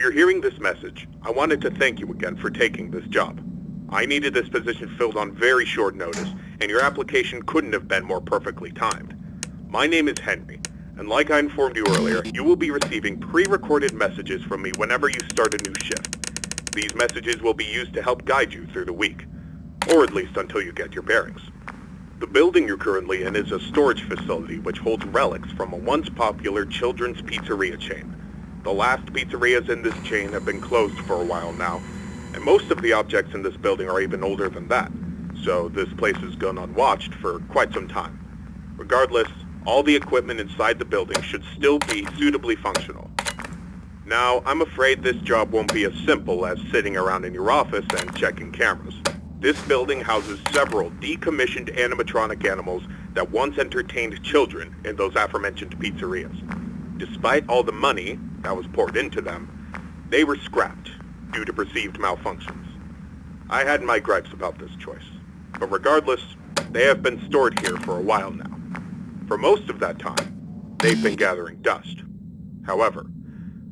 you're hearing this message, I wanted to thank you again for taking this job. I needed this position filled on very short notice, and your application couldn't have been more perfectly timed. My name is Henry, and like I informed you earlier, you will be receiving pre-recorded messages from me whenever you start a new shift. These messages will be used to help guide you through the week, or at least until you get your bearings. The building you're currently in is a storage facility which holds relics from a once popular children's pizzeria chain. The last pizzerias in this chain have been closed for a while now, and most of the objects in this building are even older than that, so this place has gone unwatched for quite some time. Regardless, all the equipment inside the building should still be suitably functional. Now, I'm afraid this job won't be as simple as sitting around in your office and checking cameras. This building houses several decommissioned animatronic animals that once entertained children in those aforementioned pizzerias. Despite all the money that was poured into them, they were scrapped due to perceived malfunctions. I had my gripes about this choice, but regardless, they have been stored here for a while now. For most of that time, they've been gathering dust. However,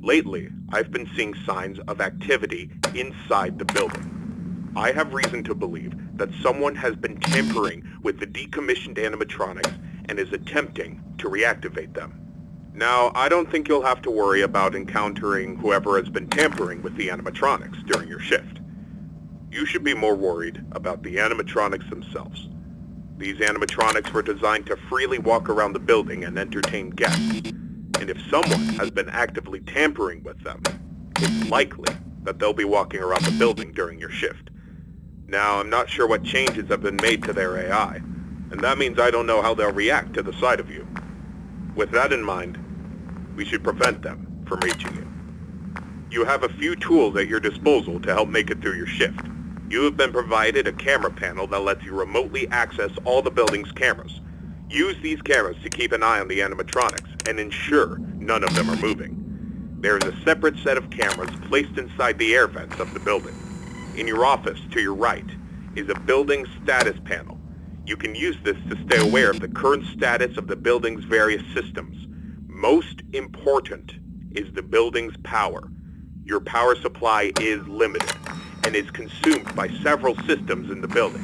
lately, I've been seeing signs of activity inside the building. I have reason to believe that someone has been tampering with the decommissioned animatronics and is attempting to reactivate them. Now, I don't think you'll have to worry about encountering whoever has been tampering with the animatronics during your shift. You should be more worried about the animatronics themselves. These animatronics were designed to freely walk around the building and entertain guests, and if someone has been actively tampering with them, it's likely that they'll be walking around the building during your shift. Now, I'm not sure what changes have been made to their AI, and that means I don't know how they'll react to the sight of you. With that in mind, we should prevent them from reaching you. You have a few tools at your disposal to help make it through your shift. You have been provided a camera panel that lets you remotely access all the building's cameras. Use these cameras to keep an eye on the animatronics and ensure none of them are moving. There is a separate set of cameras placed inside the air vents of the building. In your office, to your right, is a building status panel. You can use this to stay aware of the current status of the building's various systems. Most important is the building's power. Your power supply is limited and is consumed by several systems in the building.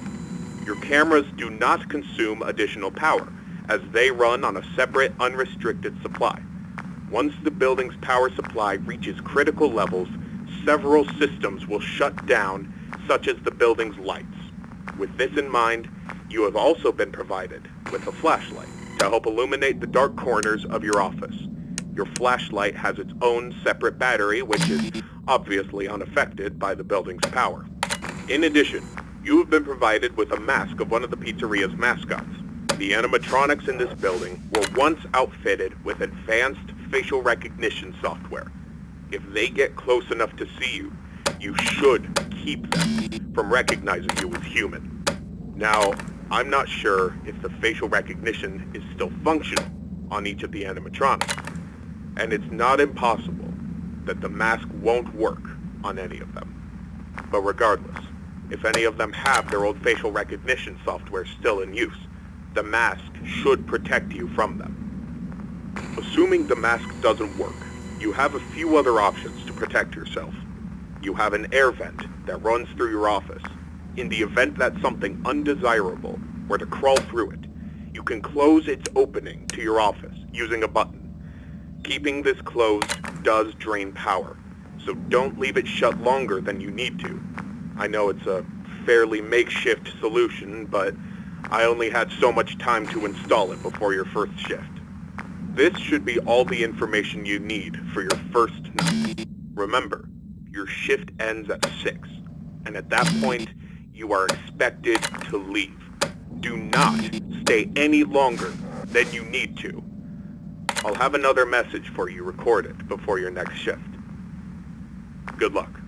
Your cameras do not consume additional power, as they run on a separate, unrestricted supply. Once the building's power supply reaches critical levels, several systems will shut down, such as the building's lights. With this in mind, you have also been provided with a flashlight to help illuminate the dark corners of your office. Your flashlight has its own separate battery, which is obviously unaffected by the building's power. In addition, you have been provided with a mask of one of the pizzeria's mascots. The animatronics in this building were once outfitted with advanced facial recognition software. If they get close enough to see you, you should keep them from recognizing you as human. Now, I'm not sure if the facial recognition is still functional on each of the animatronics, and it's not impossible that the mask won't work on any of them. But regardless, if any of them have their old facial recognition software still in use, the mask should protect you from them. Assuming the mask doesn't work, you have a few other options to protect yourself. You have an air vent that runs through your office. In the event that something undesirable were to crawl through it, you can close its opening to your office using a button. Keeping this closed does drain power, so don't leave it shut longer than you need to. I know it's a fairly makeshift solution, but I only had so much time to install it before your first shift. This should be all the information you need for your first night. Remember, your shift ends at 6, and at that point, you are expected to leave. Do not stay any longer than you need to. I'll have another message for you recorded before your next shift. Good luck.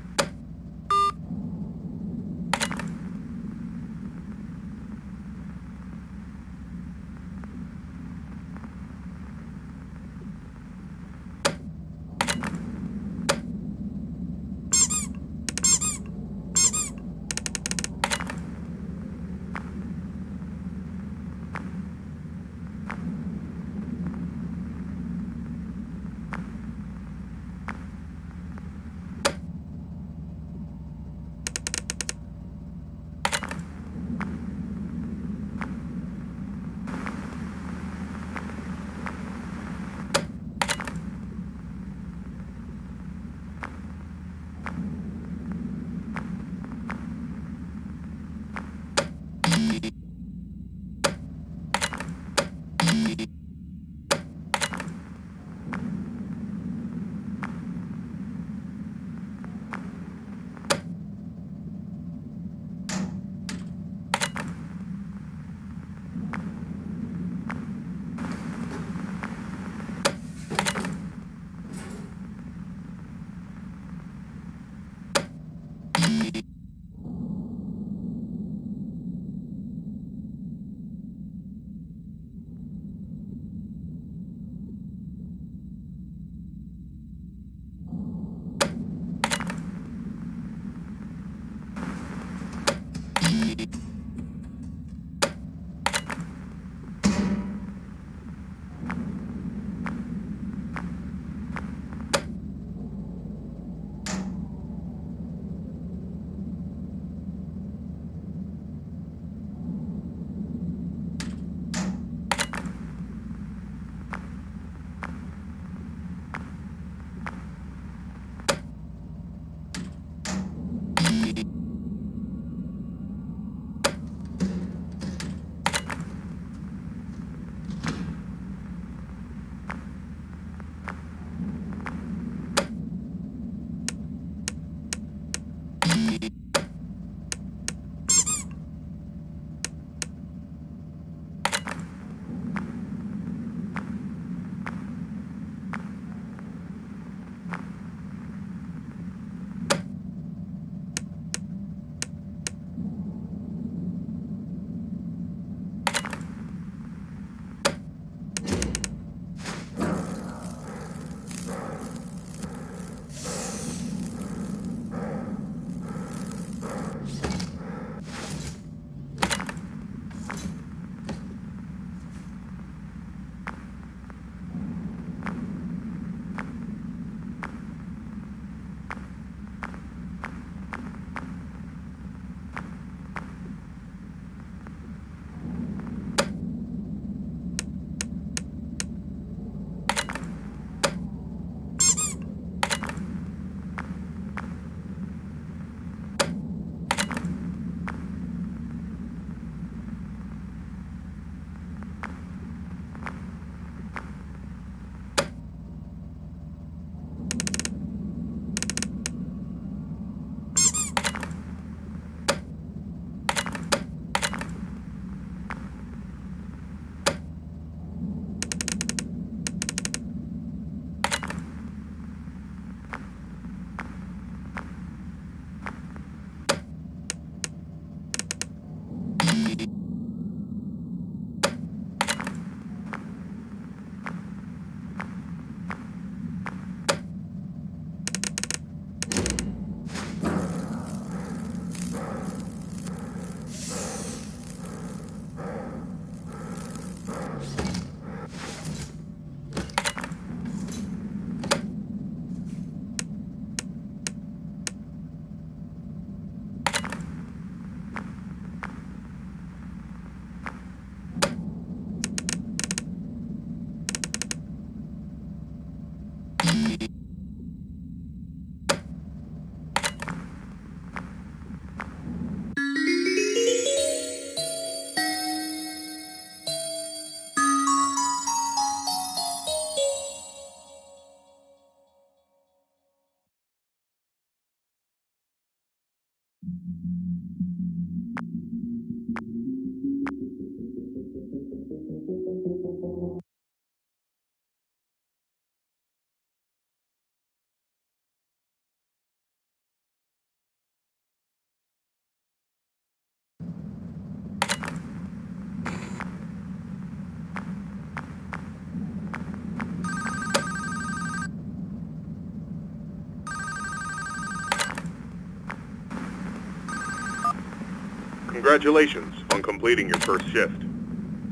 Congratulations on completing your first shift.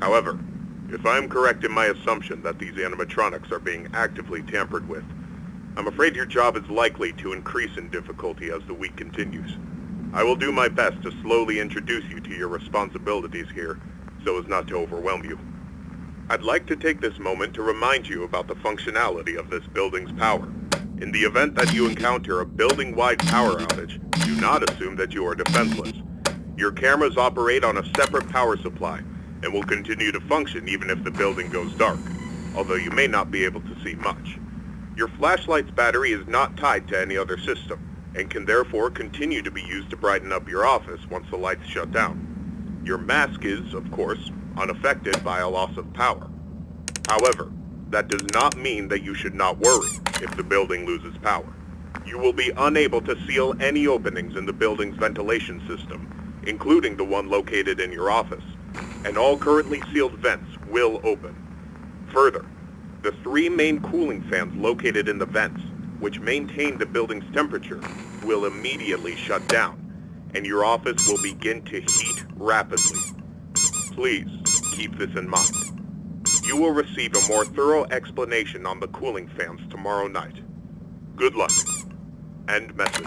However, if I am correct in my assumption that these animatronics are being actively tampered with, I'm afraid your job is likely to increase in difficulty as the week continues. I will do my best to slowly introduce you to your responsibilities here, so as not to overwhelm you. I'd like to take this moment to remind you about the functionality of this building's power. In the event that you encounter a building-wide power outage, do not assume that you are defenseless. Your cameras operate on a separate power supply and will continue to function even if the building goes dark, although you may not be able to see much. Your flashlight's battery is not tied to any other system and can therefore continue to be used to brighten up your office once the lights shut down. Your mask is, of course, unaffected by a loss of power. However, that does not mean that you should not worry if the building loses power. You will be unable to seal any openings in the building's ventilation system, including the one located in your office, and all currently sealed vents will open. Further, the 3 main cooling fans located in the vents, which maintain the building's temperature, will immediately shut down, and your office will begin to heat rapidly. Please keep this in mind. You will receive a more thorough explanation on the cooling fans tomorrow night. Good luck. End message.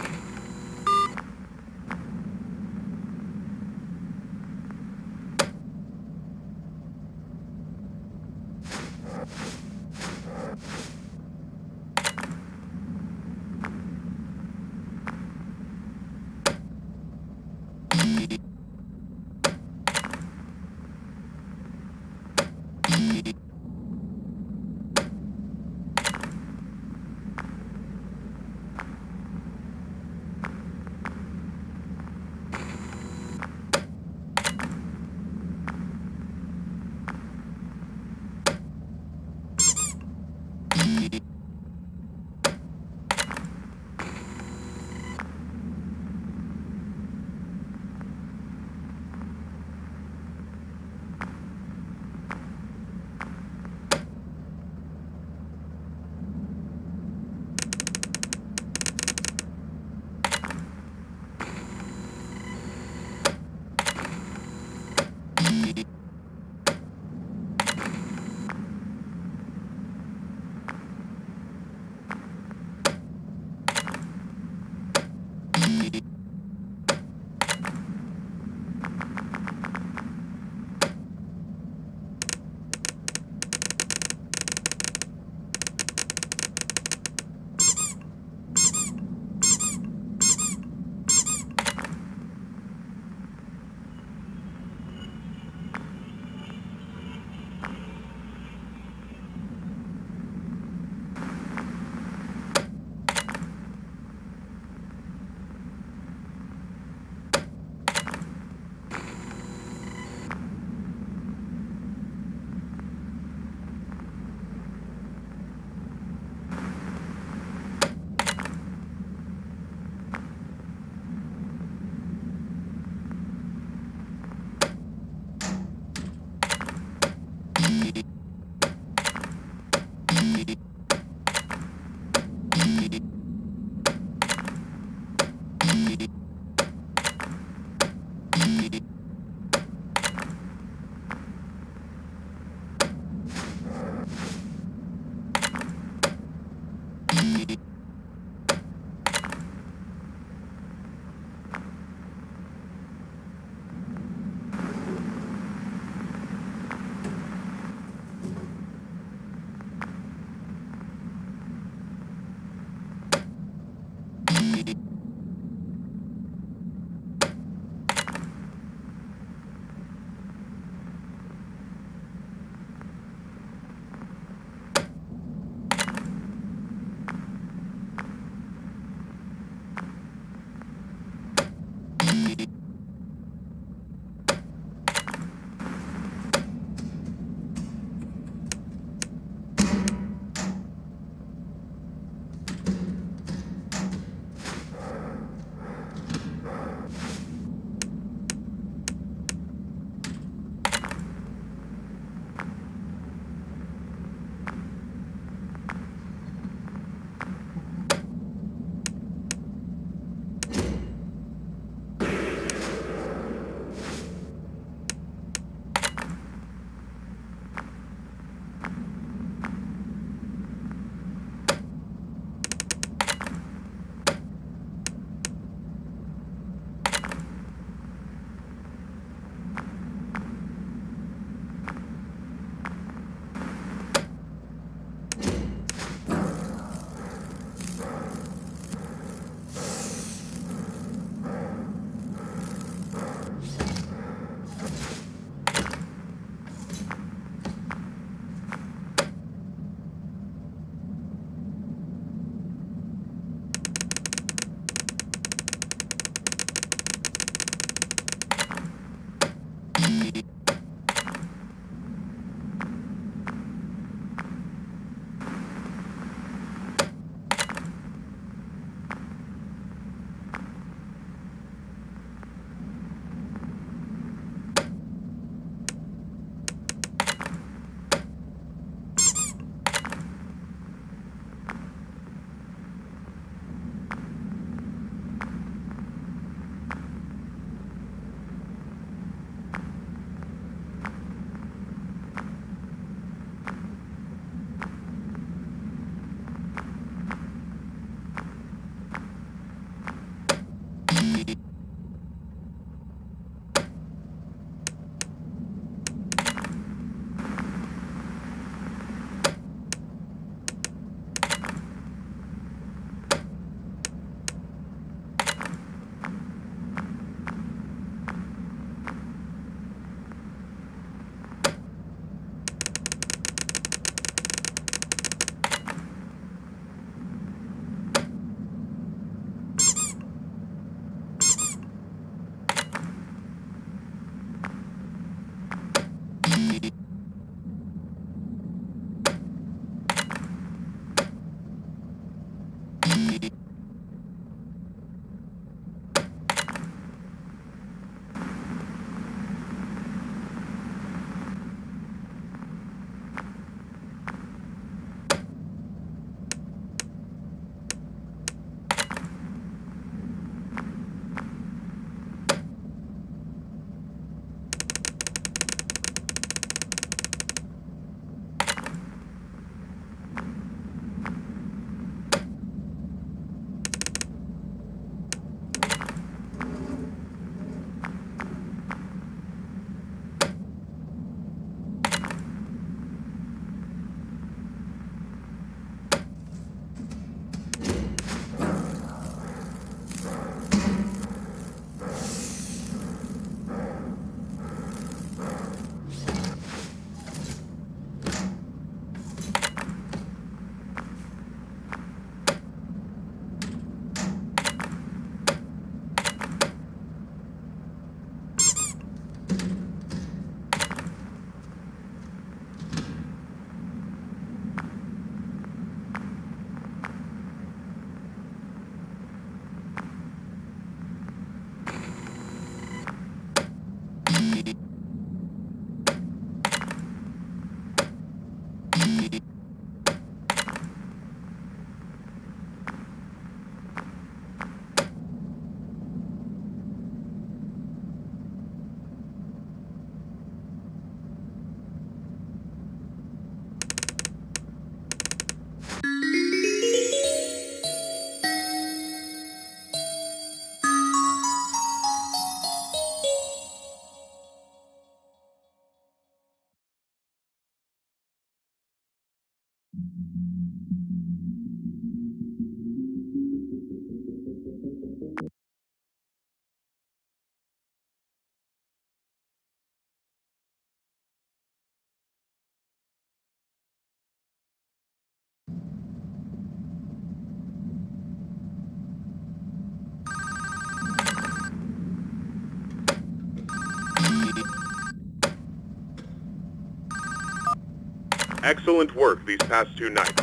Excellent work these past 2 nights.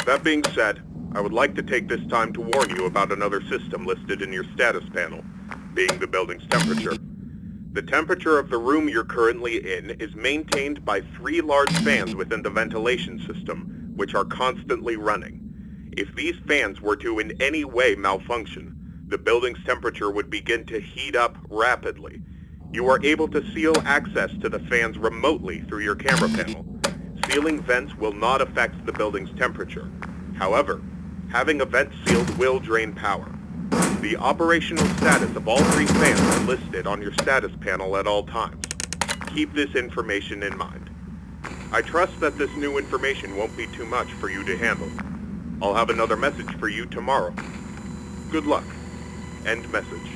That being said, I would like to take this time to warn you about another system listed in your status panel, being the building's temperature. The temperature of the room you're currently in is maintained by 3 large fans within the ventilation system, which are constantly running. If these fans were to in any way malfunction, the building's temperature would begin to heat up rapidly. You are able to seal access to the fans remotely through your camera panel. Sealing vents will not affect the building's temperature. However, having a vent sealed will drain power. The operational status of all 3 fans are listed on your status panel at all times. Keep this information in mind. I trust that this new information won't be too much for you to handle. I'll have another message for you tomorrow. Good luck. End message.